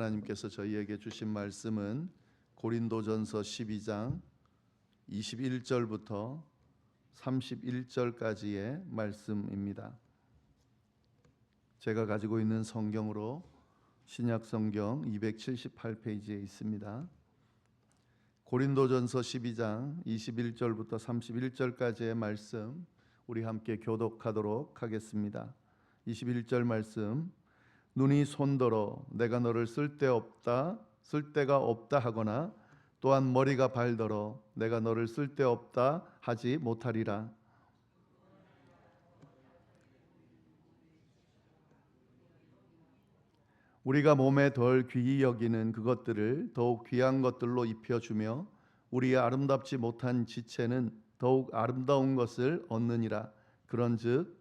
하나님께서 저희에게 주신 말씀은 고린도전서 12장 21절부터 31절까지의 말씀입니다. 제가 가지고 있는 성경으로 신약 성경 278페이지에 있습니다. 고린도전서 12장 21절부터 31절까지의 말씀 우리 함께 교독하도록 하겠습니다. 21절 말씀, 눈이 손더러 내가 너를 쓸데가 없다 하거나 또한 머리가 발더러 내가 너를 쓸데없다 하지 못하리라. 우리가 몸에 덜 귀히 여기는 그것들을 더욱 귀한 것들로 입혀주며 우리의 아름답지 못한 지체는 더욱 아름다운 것을 얻느니라. 그런즉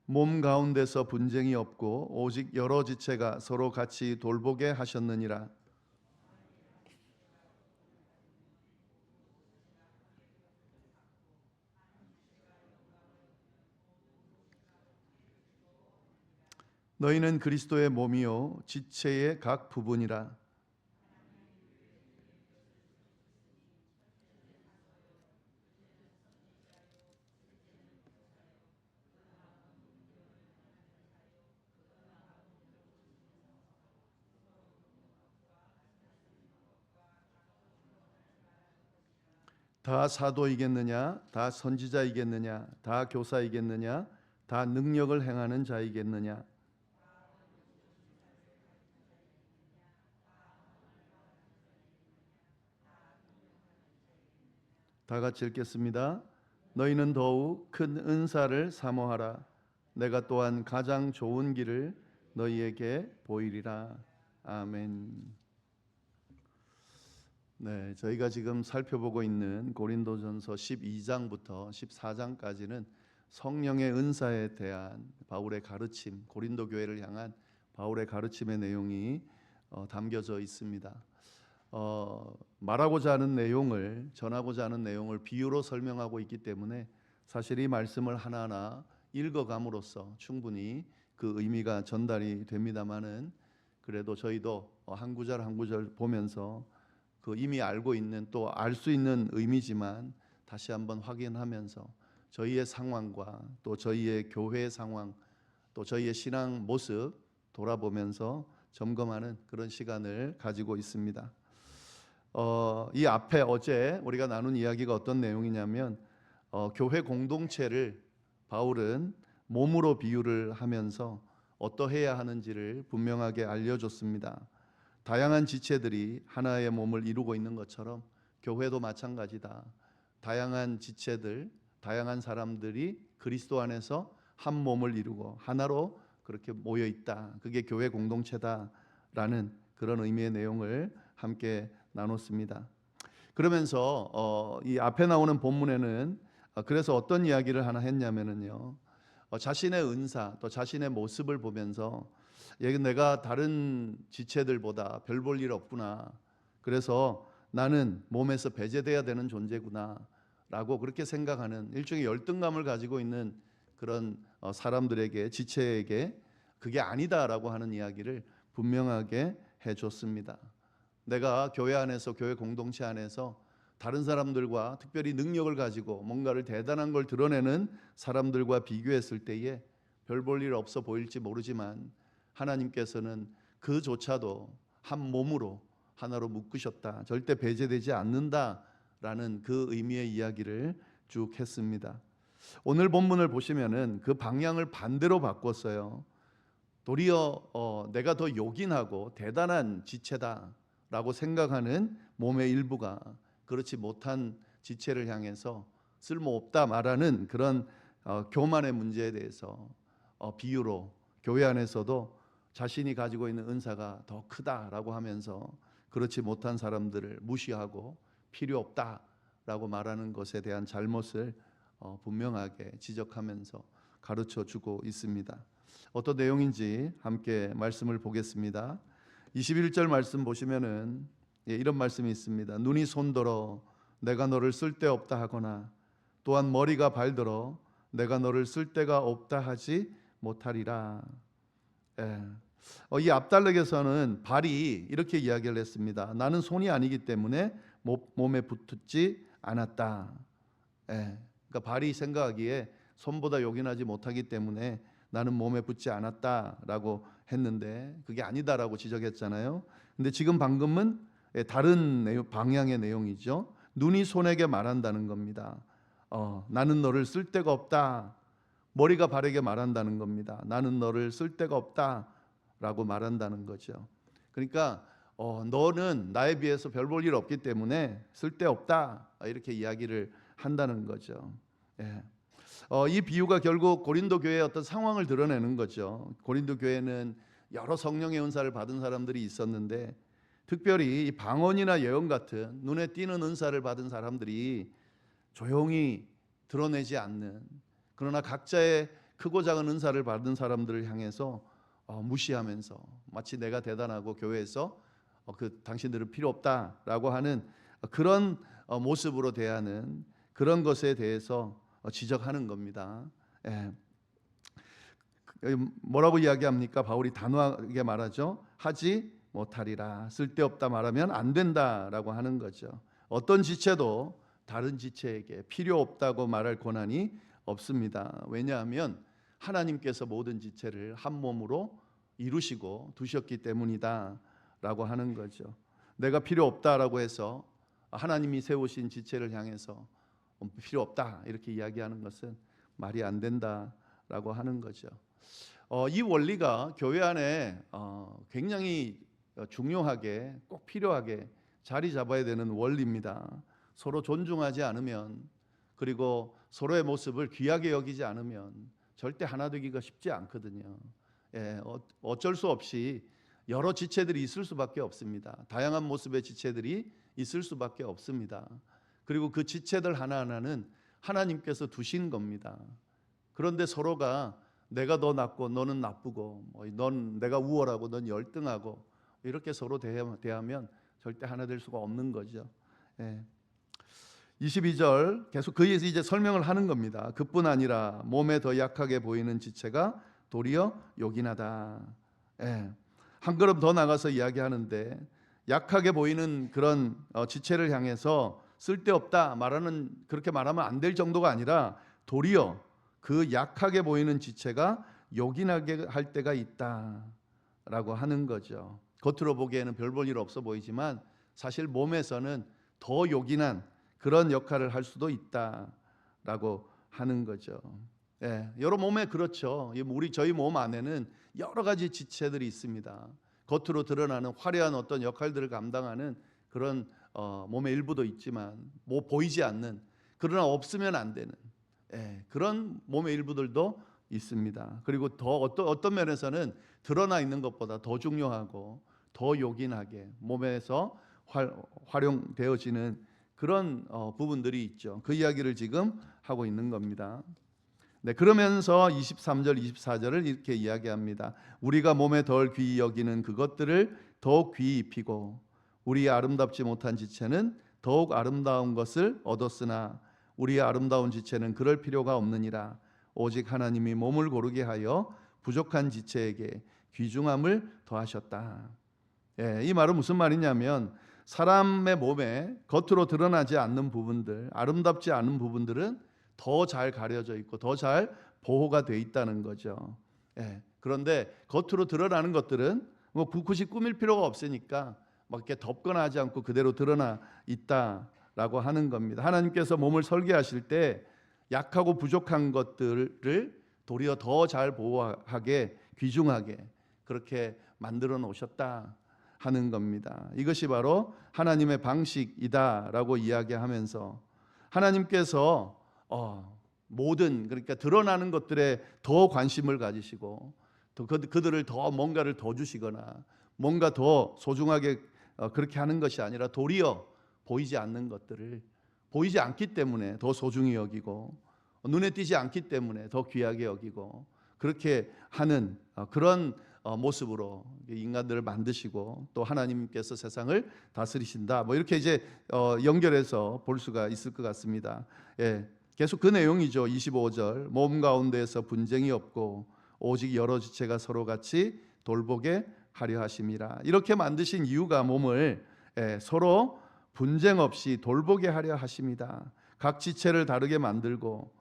몸 가운데서 분쟁이 없고 오직 여러 지체가 서로 같이 돌보게 하셨느니라. 너희는 그리스도의 몸이요 지체의 각 부분이라. 다 사도이겠느냐? 다 선지자이겠느냐? 다 교사이겠느냐? 다 능력을 행하는 자이겠느냐? 다 같이 읽겠습니다. 너희는 더욱 큰 은사를 사모하라. 내가 또한 가장 좋은 길을 너희에게 보이리라. 아멘. 네, 저희가 지금 살펴보고 있는 고린도전서 12장부터 14장까지는 성령의 은사에 대한 바울의 가르침, 고린도 교회를 향한 바울의 가르침의 내용이 담겨져 있습니다. 말하고자 하는 내용을, 전하고자 하는 내용을 비유로 설명하고 있기 때문에 사실 이 말씀을 하나하나 읽어감으로써 충분히 그 의미가 전달이 됩니다마는 그래도 저희도 한 구절 한 구절 보면서 그 이미 알고 있는 또 알 수 있는 의미지만 다시 한번 확인하면서 저희의 상황과 또 저희의 교회의 상황 또 저희의 신앙 모습 돌아보면서 점검하는 그런 시간을 가지고 있습니다. 이 앞에 어제 우리가 나눈 이야기가 어떤 내용이냐면 교회 공동체를 바울은 몸으로 비유를 하면서 어떠해야 하는지를 분명하게 알려줬습니다. 다양한 지체들이 하나의 몸을 이루고 있는 것처럼 교회도 마찬가지다. 다양한 지체들, 다양한 사람들이 그리스도 안에서 한 몸을 이루고 하나로 그렇게 모여 있다. 그게 교회 공동체다라는 그런 의미의 내용을 함께 나눴습니다. 그러면서 이 앞에 나오는 본문에는 그래서 어떤 이야기를 하나 했냐면요. 자신의 은사 또 자신의 모습을 보면서 내가 다른 지체들보다 별 볼 일 없구나. 그래서 나는 몸에서 배제돼야 되는 존재구나 라고 그렇게 생각하는 일종의 열등감을 가지고 있는 그런 사람들에게, 지체에게 그게 아니다라고 하는 이야기를 분명하게 해줬습니다. 내가 교회 안에서, 교회 공동체 안에서 다른 사람들과 특별히 능력을 가지고 뭔가를 대단한 걸 드러내는 사람들과 비교했을 때에 별 볼 일 없어 보일지 모르지만 하나님께서는 그조차도 한 몸으로 하나로 묶으셨다. 절대 배제되지 않는다라는 그 의미의 이야기를 쭉 했습니다. 오늘 본문을 보시면은 그 방향을 반대로 바꿨어요. 도리어 내가 더 요긴하고 대단한 지체다라고 생각하는 몸의 일부가 그렇지 못한 지체를 향해서 쓸모없다 말하는 그런 교만의 문제에 대해서 비유로 교회 안에서도 자신이 가지고 있는 은사가 더 크다라고 하면서 그렇지 못한 사람들을 무시하고 필요 없다라고 말하는 것에 대한 잘못을 분명하게 지적하면서 가르쳐주고 있습니다. 어떤 내용인지 함께 말씀을 보겠습니다. 21절 말씀 보시면은 이런 말씀이 있습니다. 눈이 손더러 내가 너를 쓸데없다 하거나 또한 머리가 발들어 내가 너를 쓸데가 없다 하지 못하리라. 예. 이 압달렉에서는 발이 이렇게 이야기를 했습니다. 나는 손이 아니기 때문에 몸에 붙지 않았다. 예. 그러니까 발이 생각하기에 손보다 요긴하지 못하기 때문에 나는 몸에 붙지 않았다라고 했는데 그게 아니다라고 지적했잖아요. 근데 지금 방금은 다른 방향의 내용이죠. 눈이 손에게 말한다는 겁니다. 나는 너를 쓸데가 없다. 머리가 발에게 말한다는 겁니다. 나는 너를 쓸데가 없다라고 말한다는 거죠. 그러니까 너는 나에 비해서 별 볼 일 없기 때문에 쓸데없다 이렇게 이야기를 한다는 거죠. 예. 이 비유가 결국 고린도 교회의 어떤 상황을 드러내는 거죠. 고린도 교회는 여러 성령의 은사를 받은 사람들이 있었는데 특별히 이 방언이나 예언 같은 눈에 띄는 은사를 받은 사람들이 조용히 드러내지 않는, 그러나 각자의 크고 작은 은사를 받은 사람들을 향해서 무시하면서 마치 내가 대단하고 교회에서 당신들은 필요 없다라고 하는 그런 모습으로 대하는 그런 것에 대해서 지적하는 겁니다. 예. 뭐라고 이야기합니까? 바울이 단호하게 말하죠. 하지 못하리라. 쓸데없다 말하면 안 된다라고 하는 거죠. 어떤 지체도 다른 지체에게 필요 없다고 말할 권한이 없습니다. 왜냐하면 하나님께서 모든 지체를 한 몸으로 이루시고 두셨기 때문이다라고 하는 거죠. 내가 필요 없다라고 해서 하나님이 세우신 지체를 향해서 필요 없다 이렇게 이야기하는 것은 말이 안 된다라고 하는 거죠. 이 원리가 교회 안에 굉장히 중요하게 꼭 필요하게 자리 잡아야 되는 원리입니다. 서로 존중하지 않으면, 그리고 서로의 모습을 귀하게 여기지 않으면 절대 하나 되기가 쉽지 않거든요. 예, 어쩔 수 없이 여러 지체들이 있을 수밖에 없습니다. 다양한 모습의 지체들이 있을 수밖에 없습니다. 그리고 그 지체들 하나하나는 하나님께서 두신 겁니다. 그런데 서로가 내가 더 낫고 너는 나쁘고 넌 내가 우월하고 넌 열등하고 이렇게 서로 대하면 절대 하나 될 수가 없는 거죠. 예. 22절 계속 그에서 이제 설명을 하는 겁니다. 그뿐 아니라 몸에 더 약하게 보이는 지체가 도리어 요긴하다. 예. 한 걸음 더 나가서 이야기하는데 약하게 보이는 그런 지체를 향해서 쓸데없다 말하는, 그렇게 말하면 안 될 정도가 아니라 도리어 그 약하게 보이는 지체가 요긴하게 할 때가 있다라고 하는 거죠. 겉으로 보기에는 별 볼 일 없어 보이지만 사실 몸에서는 더 요긴한 그런 역할을 할 수도 있다라고 하는 거죠. 예, 여러 몸에 그렇죠. 저희 몸 안에는 여러 가지 지체들이 있습니다. 겉으로 드러나는 화려한 어떤 역할들을 감당하는 그런 몸의 일부도 있지만 보이지 않는, 그러나 없으면 안 되는 그런 몸의 일부들도 있습니다. 그리고 더 어떤 면에서는 드러나 있는 것보다 더 중요하고 더 요긴하게 몸에서 활용되어지는 그런 부분들이 있죠. 그 이야기를 지금 하고 있는 겁니다. 네, 그러면서 23절, 24절을 이렇게 이야기합니다. 우리가 몸에 덜 귀히 여기는 그것들을 더욱 귀히 입히고 우리의 아름답지 못한 지체는 더욱 아름다운 것을 얻었으나 우리의 아름다운 지체는 그럴 필요가 없느니라. 오직 하나님이 몸을 고르게 하여 부족한 지체에게 귀중함을 더하셨다. 예, 이 말은 무슨 말이냐면 사람의 몸에 겉으로 드러나지 않는 부분들, 아름답지 않은 부분들은 더 잘 가려져 있고 더 잘 보호가 돼 있다는 거죠. 예, 그런데 겉으로 드러나는 것들은 굳이 꾸밀 필요가 없으니까 막 이렇게 덮거나 하지 않고 그대로 드러나 있다라고 하는 겁니다. 하나님께서 몸을 설계하실 때 약하고 부족한 것들을 도리어 더 잘 보호하게, 귀중하게 그렇게 만들어 놓으셨다 하는 겁니다. 이것이 바로 하나님의 방식이다라고 이야기하면서 하나님께서 모든, 그러니까 드러나는 것들에 더 관심을 가지시고 또 그들을 더 뭔가를 더 주시거나 뭔가 더 소중하게 그렇게 하는 것이 아니라 도리어 보이지 않는 것들을 보이지 않기 때문에 더 소중히 여기고 눈에 띄지 않기 때문에 더 귀하게 여기고 그렇게 하는 그런 모습으로 인간들을 만드시고 또 하나님께서 세상을 다스리신다. 뭐 이렇게 이제 연결해서 볼 수가 있을 것 같습니다. 예, 계속 그 내용이죠. 25절 몸 가운데에서 분쟁이 없고 오직 여러 지체가 서로 같이 돌보게 하려 하심이라. 이렇게 만드신 이유가 몸을 서로 분쟁 없이 돌보게 하려 하십니다. 각 지체를 다르게 만들고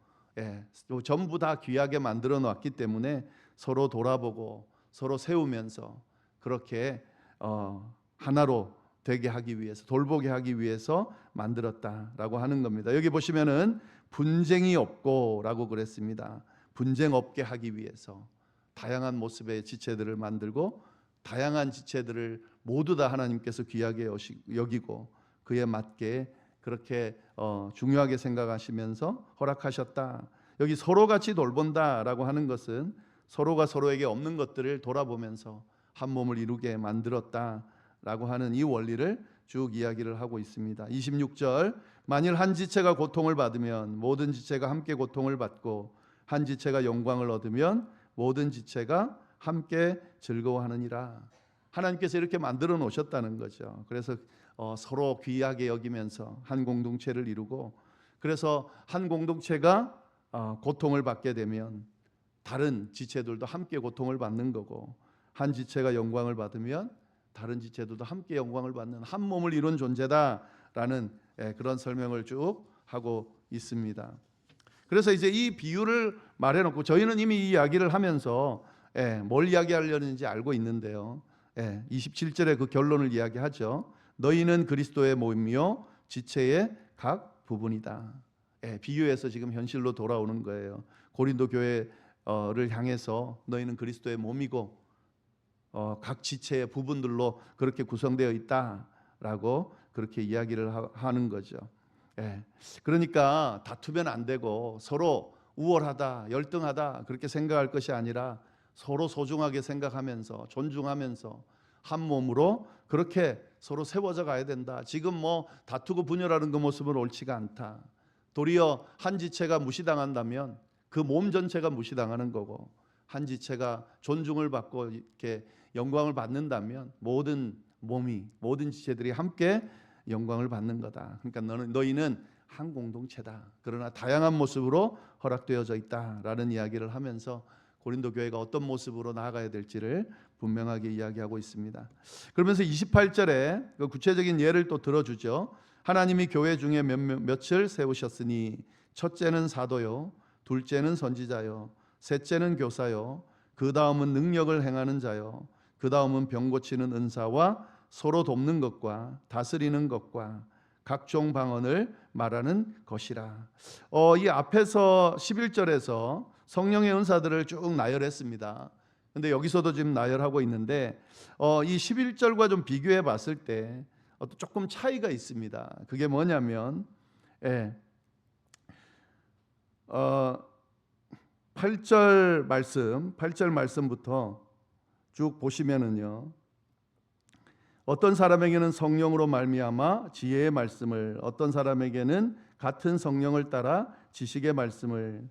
전부 다 귀하게 만들어 놨기 때문에 서로 돌아보고 서로 세우면서 그렇게 하나로 되게 하기 위해서, 돌보게 하기 위해서 만들었다라고 하는 겁니다. 여기 보시면은 분쟁이 없고라고 그랬습니다. 분쟁 없게 하기 위해서 다양한 모습의 지체들을 만들고 다양한 지체들을 모두 다 하나님께서 귀하게 여기고 그에 맞게 그렇게 중요하게 생각하시면서 허락하셨다. 여기 서로 같이 돌본다라고 하는 것은 서로가 서로에게 없는 것들을 돌아보면서 한 몸을 이루게 만들었다라고 하는 이 원리를 쭉 이야기를 하고 있습니다. 26절 만일 한 지체가 고통을 받으면 모든 지체가 함께 고통을 받고 한 지체가 영광을 얻으면 모든 지체가 함께 즐거워하느니라. 하나님께서 이렇게 만들어 놓으셨다는 거죠. 그래서 서로 귀하게 여기면서 한 공동체를 이루고, 그래서 한 공동체가 고통을 받게 되면 다른 지체들도 함께 고통을 받는 거고, 한 지체가 영광을 받으면 다른 지체들도 함께 영광을 받는 한 몸을 이룬 존재다라는 그런 설명을 쭉 하고 있습니다. 그래서 이제 이 비유를 말해놓고 저희는 이미 이 이야기를 하면서 뭘 이야기하려는지 알고 있는데요. 27절에 그 결론을 이야기하죠. 너희는 그리스도의 몸이요 지체의 각 부분이다. 비유에서 지금 현실로 돌아오는 거예요. 고린도 교회를 향해서 너희는 그리스도의 몸이고 각 지체의 부분들로 그렇게 구성되어 있다라고 그렇게 이야기를 하는 거죠. 그러니까 다투면 안 되고 서로 우월하다, 열등하다 그렇게 생각할 것이 아니라 서로 소중하게 생각하면서 존중하면서 한 몸으로 그렇게 서로 세워져 가야 된다. 지금 뭐 다투고 분열하는 그 모습은 옳지가 않다. 도리어 한 지체가 무시당한다면 그 몸 전체가 무시당하는 거고, 한 지체가 존중을 받고 이렇게 영광을 받는다면 모든 몸이, 모든 지체들이 함께 영광을 받는 거다. 그러니까 너희는 한 공동체다. 그러나 다양한 모습으로 허락되어져 있다라는 이야기를 하면서 고린도 교회가 어떤 모습으로 나아가야 될지를 분명하게 이야기하고 있습니다. 그러면서 28절에 그 구체적인 예를 또 들어주죠. 하나님이 교회 중에 몇을 세우셨으니 첫째는 사도요, 둘째는 선지자요, 셋째는 교사요, 그 다음은 능력을 행하는 자요, 그 다음은 병 고치는 은사와 서로 돕는 것과 다스리는 것과 각종 방언을 말하는 것이라. 이 앞에서 11절에서 성령의 은사들을 쭉 나열했습니다. 근데 여기서도 지금 나열하고 있는데 이 11절과 좀 비교해 봤을 때 조금 차이가 있습니다. 그게 뭐냐면 8절 말씀부터 쭉 보시면은요. 어떤 사람에게는 성령으로 말미암아 지혜의 말씀을, 어떤 사람에게는 같은 성령을 따라 지식의 말씀을,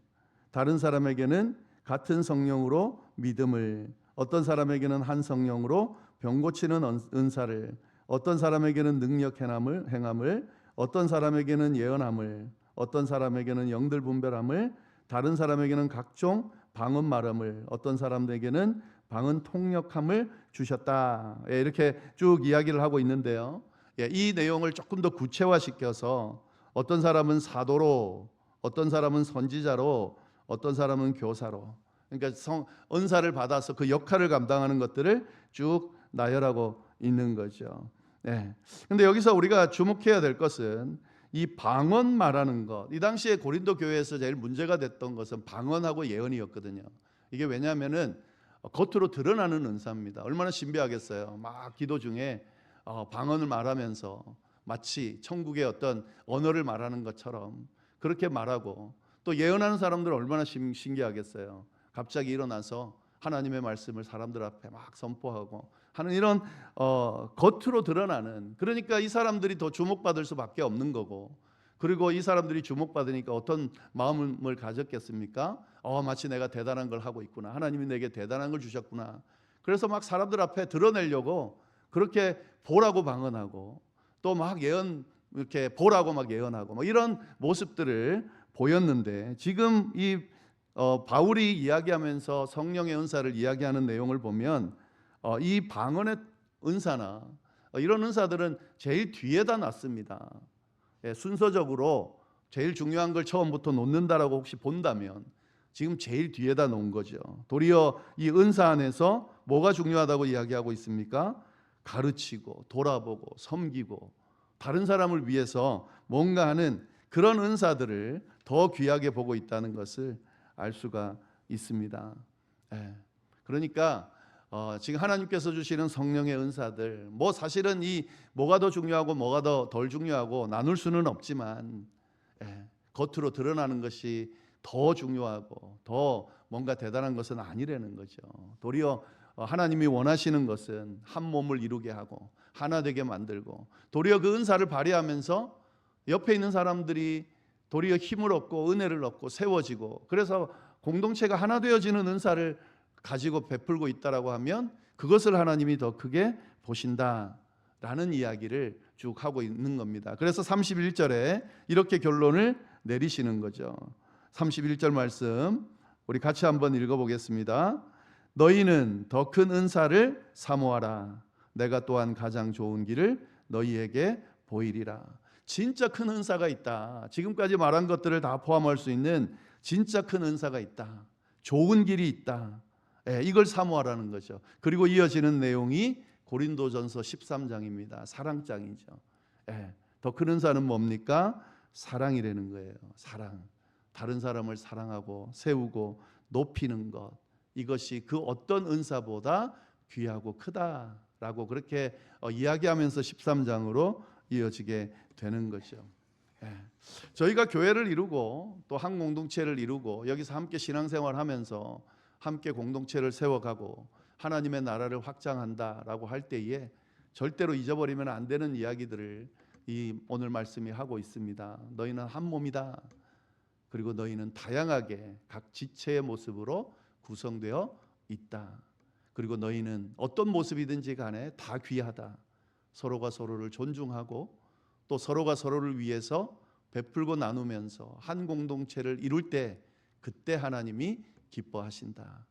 다른 사람에게는 같은 성령으로 믿음을, 어떤 사람에게는 한 성령으로 병 고치는 은사를, 어떤 사람에게는 능력 행함을, 어떤 사람에게는 예언함을, 어떤 사람에게는 영들 분별함을, 다른 사람에게는 각종 방언 말함을, 어떤 사람에게는 방언 통역함을 주셨다. 이렇게 쭉 이야기를 하고 있는데요. 이 내용을 조금 더 구체화시켜서 어떤 사람은 사도로, 어떤 사람은 선지자로, 어떤 사람은 교사로, 그러니까 은사를 받아서 그 역할을 감당하는 것들을 쭉 나열하고 있는 거죠. 근데 여기서 우리가 주목해야 될 것은 이 방언 말하는 것. 이 당시에 고린도 교회에서 제일 문제가 됐던 것은 방언하고 예언이었거든요. 이게 왜냐하면은 겉으로 드러나는 은사입니다. 얼마나 신비하겠어요. 막 기도 중에 방언을 말하면서 마치 천국의 어떤 언어를 말하는 것처럼 그렇게 말하고, 또 예언하는 사람들은 얼마나 신기하겠어요. 갑자기 일어나서 하나님의 말씀을 사람들 앞에 막 선포하고 하는 이런 겉으로 드러나는, 그러니까 이 사람들이 더 주목받을 수밖에 없는 거고, 그리고 이 사람들이 주목받으니까 어떤 마음을 가졌겠습니까? 마치 내가 대단한 걸 하고 있구나, 하나님이 내게 대단한 걸 주셨구나, 그래서 막 사람들 앞에 드러내려고 그렇게 보라고 방언하고 또 막 예언 이렇게 보라고 막 예언하고 뭐 이런 모습들을 보였는데, 지금 이 바울이 이야기하면서 성령의 은사를 이야기하는 내용을 보면 이 방언의 은사나 이런 은사들은 제일 뒤에다 놨습니다. 예, 순서적으로 제일 중요한 걸 처음부터 놓는다라고 혹시 본다면 지금 제일 뒤에다 놓은 거죠. 도리어 이 은사 안에서 뭐가 중요하다고 이야기하고 있습니까? 가르치고 돌아보고 섬기고 다른 사람을 위해서 뭔가 하는 그런 은사들을 더 귀하게 보고 있다는 것을 알 수가 있습니다. 예. 그러니까 지금 하나님께서 주시는 성령의 은사들, 뭐 사실은 이 뭐가 더 중요하고 뭐가 더 덜 중요하고 나눌 수는 없지만 겉으로 드러나는 것이 더 중요하고 더 뭔가 대단한 것은 아니라는 거죠. 도리어 하나님이 원하시는 것은 한 몸을 이루게 하고 하나 되게 만들고, 도리어 그 은사를 발휘하면서 옆에 있는 사람들이 도리어 힘을 얻고 은혜를 얻고 세워지고, 그래서 공동체가 하나 되어지는 은사를 가지고 베풀고 있다라고 하면 그것을 하나님이 더 크게 보신다라는 이야기를 쭉 하고 있는 겁니다. 그래서 31절에 이렇게 결론을 내리시는 거죠. 31절 말씀 우리 같이 한번 읽어보겠습니다. 너희는 더 큰 은사를 사모하라. 내가 또한 가장 좋은 길을 너희에게 보이리라. 진짜 큰 은사가 있다. 지금까지 말한 것들을 다 포함할 수 있는 진짜 큰 은사가 있다. 좋은 길이 있다. 이걸 사모하라는 거죠. 그리고 이어지는 내용이 고린도전서 13장입니다. 사랑장이죠. 더 큰 은사는 뭡니까? 사랑이라는 거예요. 사랑. 다른 사람을 사랑하고 세우고 높이는 것, 이것이 그 어떤 은사보다 귀하고 크다라고 그렇게 이야기하면서 13장으로 이어지게 되는 거죠. 저희가 교회를 이루고 또 한 공동체를 이루고 여기서 함께 신앙생활하면서 함께 공동체를 세워가고 하나님의 나라를 확장한다라고 할 때에 절대로 잊어버리면 안 되는 이야기들을 이 오늘 말씀이 하고 있습니다. 너희는 한 몸이다. 그리고 너희는 다양하게 각 지체의 모습으로 구성되어 있다. 그리고 너희는 어떤 모습이든지 간에 다 귀하다. 서로가 서로를 존중하고 또 서로가 서로를 위해서 베풀고 나누면서 한 공동체를 이룰 때 그때 하나님이 기뻐하신다.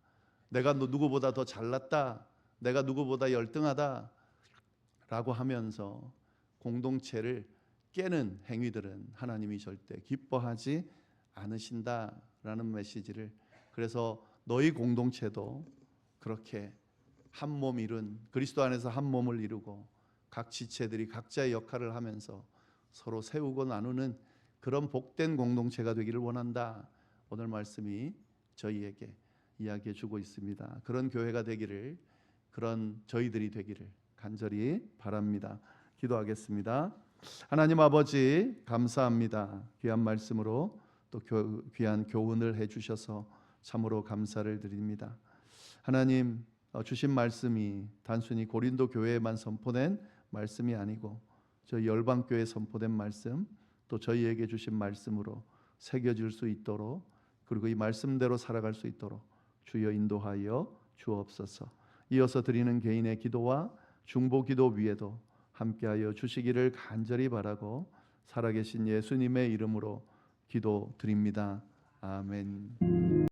내가 누구보다 더 잘났다, 내가 누구보다 열등하다 라고 하면서 공동체를 깨는 행위들은 하나님이 절대 기뻐하지 않으신다라는 메시지를, 그래서 너희 공동체도 그렇게 한 몸 이룬 그리스도 안에서 한 몸을 이루고 각 지체들이 각자의 역할을 하면서 서로 세우고 나누는 그런 복된 공동체가 되기를 원한다. 오늘 말씀이 저희에게 이야기해 주고 있습니다. 그런 교회가 되기를, 그런 저희들이 되기를 간절히 바랍니다. 기도하겠습니다. 하나님 아버지 감사합니다. 귀한 말씀으로 또 귀한 교훈을 해주셔서 참으로 감사를 드립니다. 하나님 주신 말씀이 단순히 고린도 교회에만 선포된 말씀이 아니고 저희 열방교회에 선포된 말씀, 또 저희에게 주신 말씀으로 새겨질 수 있도록, 그리고 이 말씀대로 살아갈 수 있도록 주여 인도하여 주옵소서. 이어서 드리는 개인의 기도와 중보기도 위에도 함께하여 주시기를 간절히 바라고 살아계신 예수님의 이름으로 기도드립니다. 아멘.